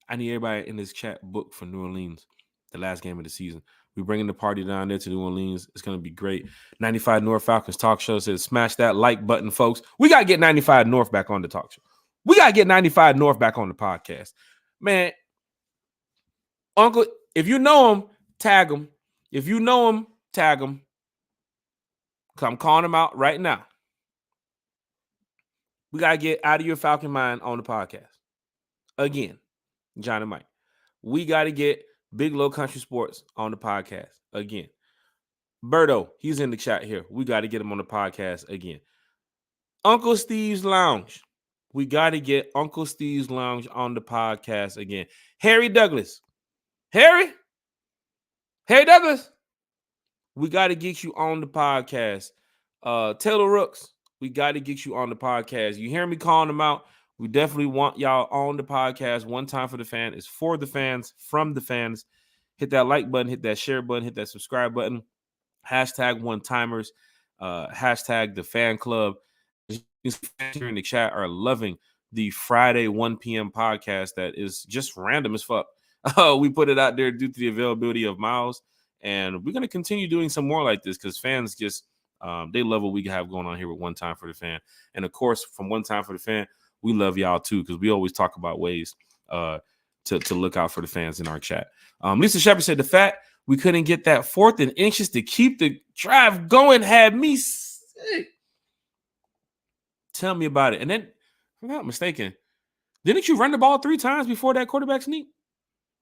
Speaker 1: I need everybody in this chat booked for New Orleans, the last game of the season. We're bringing the party down there to New Orleans. It's going to be great. 95 North Falcons talk show says, smash that like button, folks. We got to get 95 North back on the talk show. We got to get 95 North back on the podcast. Man, Uncle, if you know him, tag him. If you know him, tag him. I'm calling him out right now. We got to get out of your Falcon mind on the podcast. Again, John and Mike. We got to get Big Low Country Sports on the podcast again. Berto, he's in the chat here. We got to get him on the podcast again. Uncle Steve's Lounge. We got to get Uncle Steve's Lounge on the podcast again. Harry Douglas. Harry Douglas. We got to get you on the podcast. Taylor Rooks. We got to get you on the podcast. You hear me calling them out? We definitely want y'all on the podcast. One Time for the Fan is for the fans, from the fans. Hit that like button, hit that share button, hit that subscribe button. Hashtag One Timers. Hashtag the fan club. Fans here in the chat are loving the Friday 1 p.m. podcast that is just random as fuck. We put it out there due to the availability of Miles, and we're going to continue doing some more like this because fans just they love what we have going on here with One Time for the Fan. And of course, from One Time for the Fan, we love y'all too because we always talk about ways to look out for the fans in our chat. Lisa Shepard said the fact we couldn't get that 4th and inches to keep the drive going had me sick. Tell me about it. And then, if I'm not mistaken, didn't you run the ball 3 times before that quarterback sneak?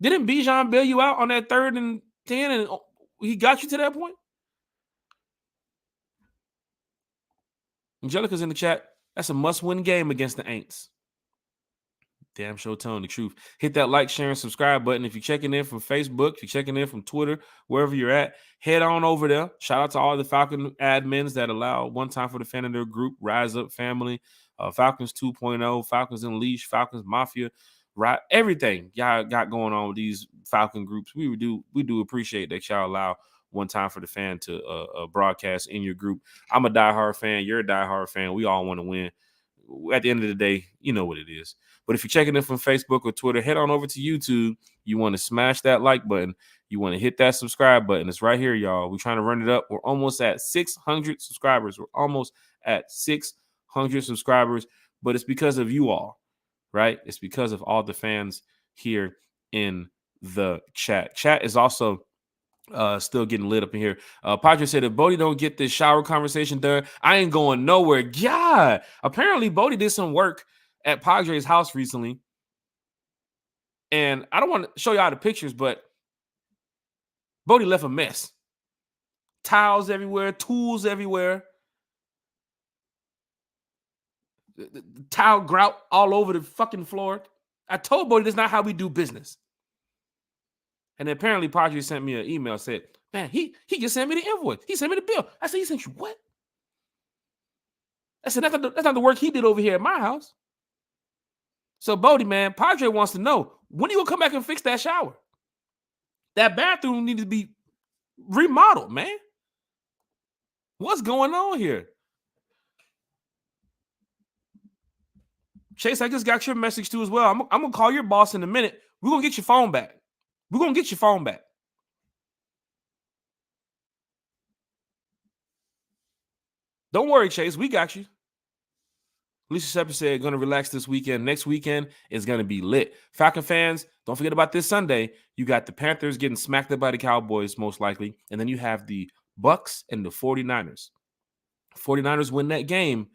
Speaker 1: Didn't Bijan bail you out on that 3rd and 10 and he got you to that point? Angelica's in the chat. That's a must-win game against the Aints. Damn sure telling the truth. Hit that like, share, and subscribe button. If you're checking in from Facebook, if you're checking in from Twitter, wherever you're at, head on over there. Shout out to all the Falcon admins that allow One Time for the Fan in their group, Rise Up Family, Falcons 2.0, Falcons Unleashed, Falcons Mafia, right? Everything y'all got going on with these Falcon groups. We do appreciate that y'all allow One Time for the Fan to broadcast in your group. I'm a diehard fan. You're a diehard fan. We all want to win. At the end of the day, you know what it is. But if you're checking in from Facebook or Twitter, head on over to YouTube. You want to smash that like button. You want to hit that subscribe button. It's right here, y'all. We're trying to run it up. We're almost at 600 subscribers. We're almost at 600 subscribers. But it's because of you all, right? It's because of all the fans here in the chat. Chat is also still getting lit up in here. Padre said, if Bodie don't get this shower conversation done, I ain't going nowhere. God, apparently Bodie did some work at Padre's house recently. And I don't want to show y'all the pictures, but Bodie left a mess. Towels everywhere, tools everywhere. The towel grout all over the fucking floor. I told Bodie that's not how we do business. And apparently Padre sent me an email, said, man, he just sent me the invoice. He sent me the bill. I said, he sent you what? I said, that's not the work he did over here at my house. So, Bodie, man, Padre wants to know, when are you going to come back and fix that shower? That bathroom needs to be remodeled, man. What's going on here? Chase, I just got your message too as well. I'm going to call your boss in a minute. We're going to get your phone back. We're going to get your phone back. Don't worry, Chase. We got you. Lisa Shepard said, going to relax this weekend. Next weekend is going to be lit. Falcon fans, don't forget about this Sunday. You got the Panthers getting smacked up by the Cowboys, most likely. And then you have the Bucks and the 49ers. 49ers win that game.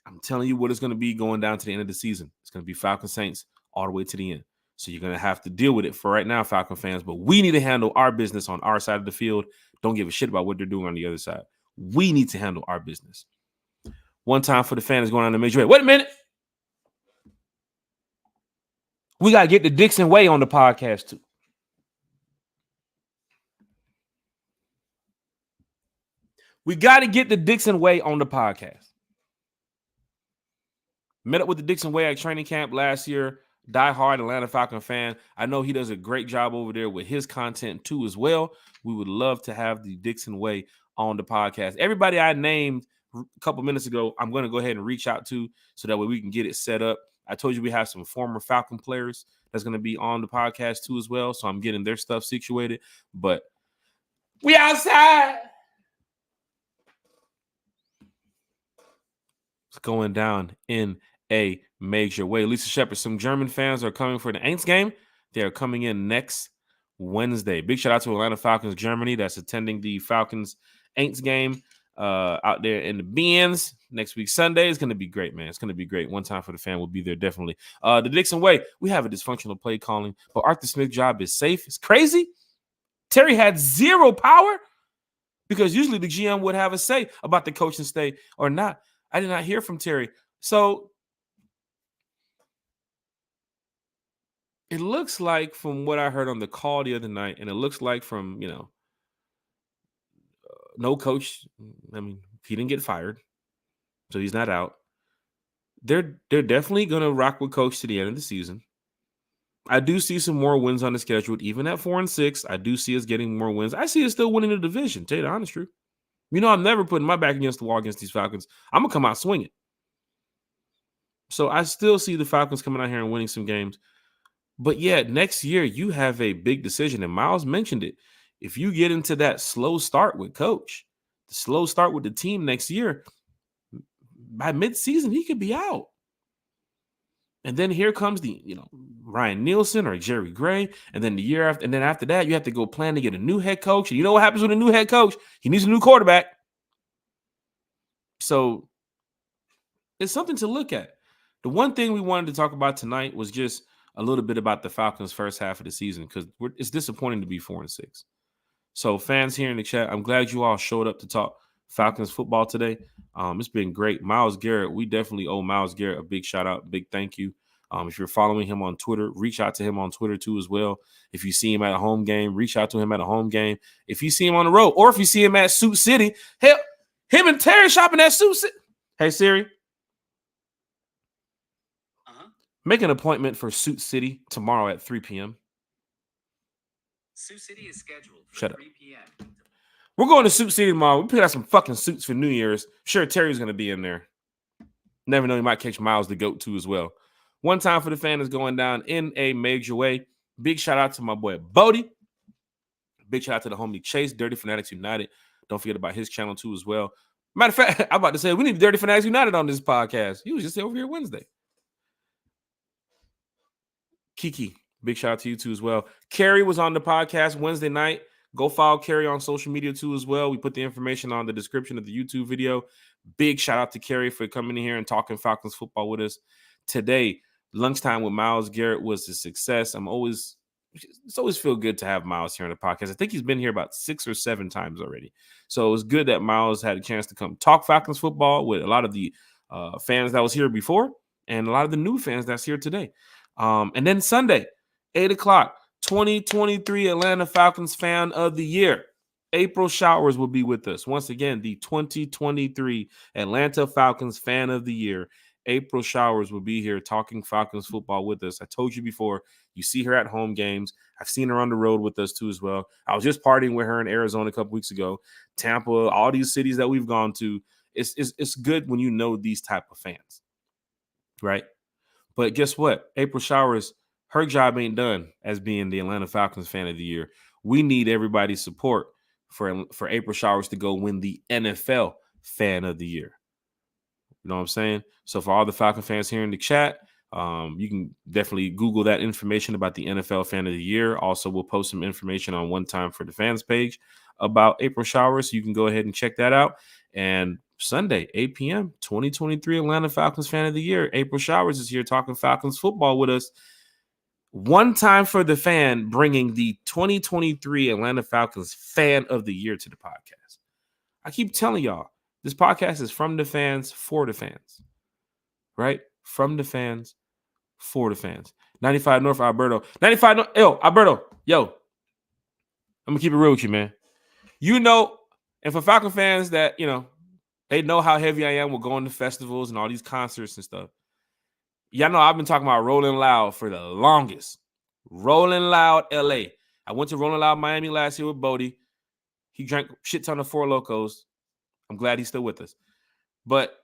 Speaker 1: I'm telling you what it's going to be going down to the end of the season. It's going to be Falcon Saints all the way to the end. So you're going to have to deal with it for right now, Falcon fans. But we need to handle our business on our side of the field. Don't give a shit about what they're doing on the other side. We need to handle our business. One time for the fan is going on the major way. Wait a minute. We got to get the Dixon Way on the podcast too. We got to get the Dixon Way on the podcast. Met up with the Dixon Way at training camp last year. Die-hard Atlanta Falcon fan. I know he does a great job over there with his content too as well. We would love to have the Dixon Way on the podcast. Everybody I named a couple minutes ago, I'm going to go ahead and reach out to so that way we can get it set up. I told you we have some former Falcon players that's going to be on the podcast too as well. So I'm getting their stuff situated. But we outside. It's going down in a major way. Lisa Shepard, some German fans are coming for the Aints game. They are coming in next Wednesday. Big shout out to Atlanta Falcons Germany that's attending the Falcons Aints game out there in the Beans next week Sunday. It's going to be great, man. It's going to be great. One time for the fan will be there definitely. The Dixon Way, we have a dysfunctional play calling, but Arthur Smith's job is safe. It's crazy. Terry had zero power because usually the GM would have a say about the coaching stay or not. I did not hear from Terry. So it looks like from what I heard on the call the other night, and it looks like from, no coach. I mean, he didn't get fired, so he's not out. They're definitely going to rock with coach to the end of the season. I do see some more wins on the schedule. Even at 4-6, I do see us getting more wins. I see us still winning the division, tell you the honest truth. I'm never putting my back against the wall against these Falcons. I'm going to come out swinging. So I still see the Falcons coming out here and winning some games. But yeah, next year you have a big decision. And Miles mentioned it. If you get into that slow start with coach, the slow start with the team next year, by midseason, he could be out. And then here comes the, Ryan Nielsen or Jerry Gray. And then the year after, and then after that, you have to go plan to get a new head coach. And you know what happens with a new head coach? He needs a new quarterback. So it's something to look at. The one thing we wanted to talk about tonight was just a little bit about the Falcons' first half of the season because it's disappointing to be 4-6. So fans here in the chat, I'm glad you all showed up to talk Falcons football today. It's been great. Miles Garrett, we definitely owe Miles Garrett a big shout out, big thank you. If you're following him on Twitter, reach out to him on Twitter too as well. If you see him at a home game, reach out to him at a home game. If you see him on the road, or if you see him at Suit City, hell, him and Terry shopping at Suit City. Hey Siri, make an appointment for Suit City tomorrow at 3 p.m.
Speaker 3: Sioux City is scheduled for
Speaker 1: Shut
Speaker 3: 3 p.m.
Speaker 1: We're going to Suit City tomorrow. We picked out some fucking suits for New Year's. Sure, Terry's going to be in there. Never know, he might catch Miles the GOAT too as well. One time for the fan is going down in a major way. Big shout out to my boy Bodie. Big shout out to the homie Chase, Dirty Fanatics United. Don't forget about his channel too as well. Matter of fact, I'm about to say we need Dirty Fanatics United on this podcast. He was just over here Wednesday. Kiki, big shout out to you too as well. Carrie was on the podcast Wednesday night. Go follow Carrie on social media too as well. We put the information on the description of the YouTube video. Big shout out to Carrie for coming in here and talking Falcons football with us today. Lunchtime with Miles Garrett was a success. It's always feel good to have Miles here on the podcast. I think he's been here about 6 or 7 times already. So it was good that Miles had a chance to come talk Falcons football with a lot of the fans that was here before and a lot of the new fans that's here today. And then Sunday, 8 o'clock, 2023 Atlanta Falcons Fan of the Year. April Showers will be with us. Once again, the 2023 Atlanta Falcons Fan of the Year. April Showers will be here talking Falcons football with us. I told you before, you see her at home games. I've seen her on the road with us too as well. I was just partying with her in Arizona a couple weeks ago. Tampa, all these cities that we've gone to. It's good when you know these type of fans, right? But guess what? April Showers, her job ain't done as being the Atlanta Falcons Fan of the Year. We need everybody's support for April Showers to go win the NFL Fan of the Year. You know what I'm saying? So for all the Falcon fans here in the chat, you can definitely Google that information about the NFL Fan of the Year. Also, we'll post some information on One Time for the Fans page about April Showers. So you can go ahead and check that out. And Sunday, 8 p.m., 2023 Atlanta Falcons Fan of the Year. April Showers is here talking Falcons football with us. One Time for the Fan, bringing the 2023 Atlanta Falcons Fan of the Year to the podcast. I keep telling y'all, this podcast is from the fans for the fans, right? From the fans for the fans. 95 North Alberto. 95 North. Yo, Alberto. Yo, I'm going to keep it real with you, man. You know, and for Falcon fans that, they know how heavy I am with going to festivals and all these concerts and stuff. Y'all know I've been talking about Rolling Loud for the longest. Rolling Loud LA. I went to Rolling Loud Miami last year with Bodie. He drank shit ton of Four Locos. I'm glad he's still with us. But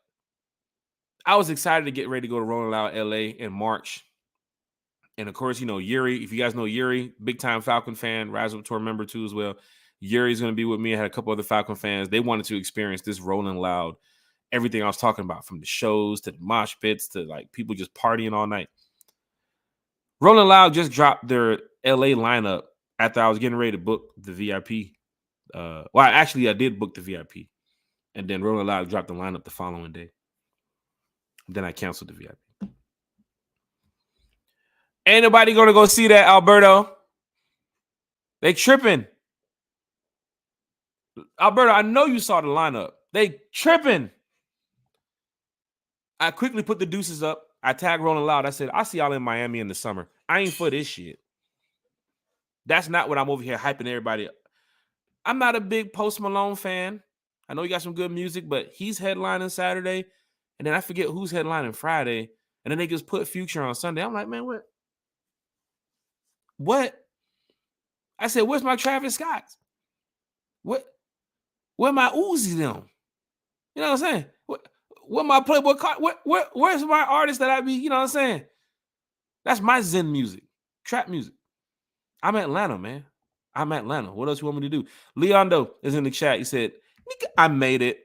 Speaker 1: I was excited to get ready to go to Rolling Loud LA in March. And of course, Yuri, if you guys know Yuri, big time Falcon fan, Rise Up Tour member too as well. Yuri's going to be with me. I had a couple other Falcon fans. They wanted to experience this Rolling Loud, everything I was talking about, from the shows to the mosh pits to like people just partying all night. Rolling Loud just dropped their LA lineup after I was getting ready to book the VIP. I did book the VIP. And then Rolling Loud dropped the lineup the following day. Then I canceled the VIP. Ain't nobody going to go see that, Alberto. They tripping. Alberto, I know you saw the lineup. They tripping. I quickly put the deuces up. I tagged Rolling Loud. I said, I'll see y'all in Miami in the summer. I ain't for this shit. That's not what I'm over here hyping everybody up. I'm not a big Post Malone fan. I know you got some good music, but he's headlining Saturday. And then I forget who's headlining Friday. And then they just put Future on Sunday. I'm like, man, what? What? I said, where's my Travis Scotts? Where my Uzi them? You know what I'm saying? Where my Playboy car? Where's my artist that I be? You know what I'm saying? That's my Zen music, trap music. I'm Atlanta, man. I'm Atlanta. What else you want me to do? Leondo is in the chat. He said, I made it.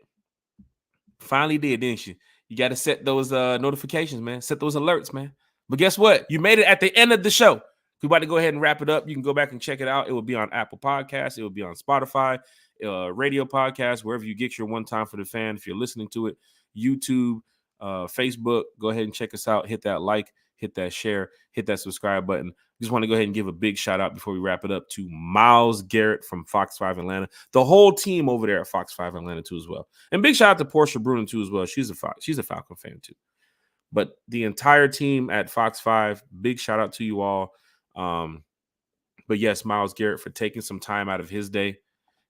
Speaker 1: Finally did, didn't you? You got to set those notifications, man. Set those alerts, man. But guess what? You made it at the end of the show. We're about to go ahead and wrap it up. You can go back and check it out. It will be on Apple Podcasts. It will be on Spotify, radio podcast, wherever you get your One Time for the Fan. If you're listening to it, YouTube, Facebook, go ahead and check us out. Hit that like, hit that share, hit that subscribe button. Just want to go ahead and give a big shout out before we wrap it up to Miles Garrett from Fox5Atlanta, the whole team over there at Fox5Atlanta too as well. And big shout out to Portia Bruno too as well. She's a Falcon fan too. But the entire team at Fox 5, big shout out to you all. But yes, Miles Garrett for taking some time out of his day,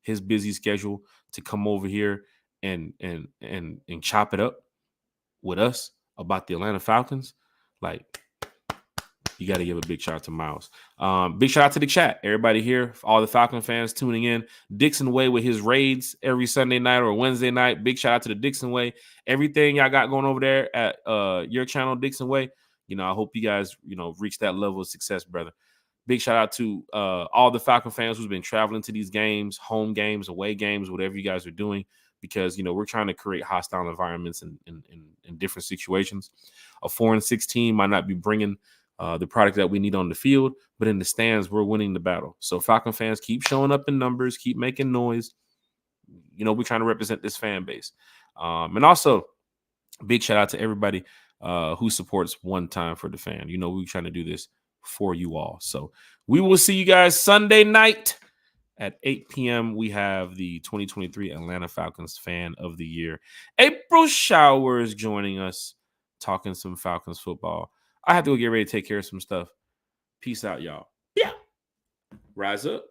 Speaker 1: his busy schedule, to come over here and chop it up with us about the Atlanta Falcons. Like, you got to give a big shout out to Miles. Big shout out to the chat. Everybody here, all the Falcon fans tuning in. Dixon Way with his raids every Sunday night or Wednesday night. Big shout out to the Dixon Way. Everything y'all got going over there at your channel, Dixon Way. I hope you guys, reach that level of success, brother. Big shout out to all the Falcon fans who's been traveling to these games, home games, away games, whatever you guys are doing, because, we're trying to create hostile environments in different situations. A 4-6 team might not be bringing the product that we need on the field, but in the stands, we're winning the battle. So Falcon fans, keep showing up in numbers, keep making noise. We're trying to represent this fan base. And also, big shout out to everybody who supports One Time for the Fan. We're trying to do this for you all. So we will see you guys Sunday night at 8 p.m. We have the 2023 Atlanta Falcons Fan of the Year, April Showers, joining us, talking some Falcons football. I have to go get ready to take care of some stuff. Peace out, y'all. Yeah. Rise up.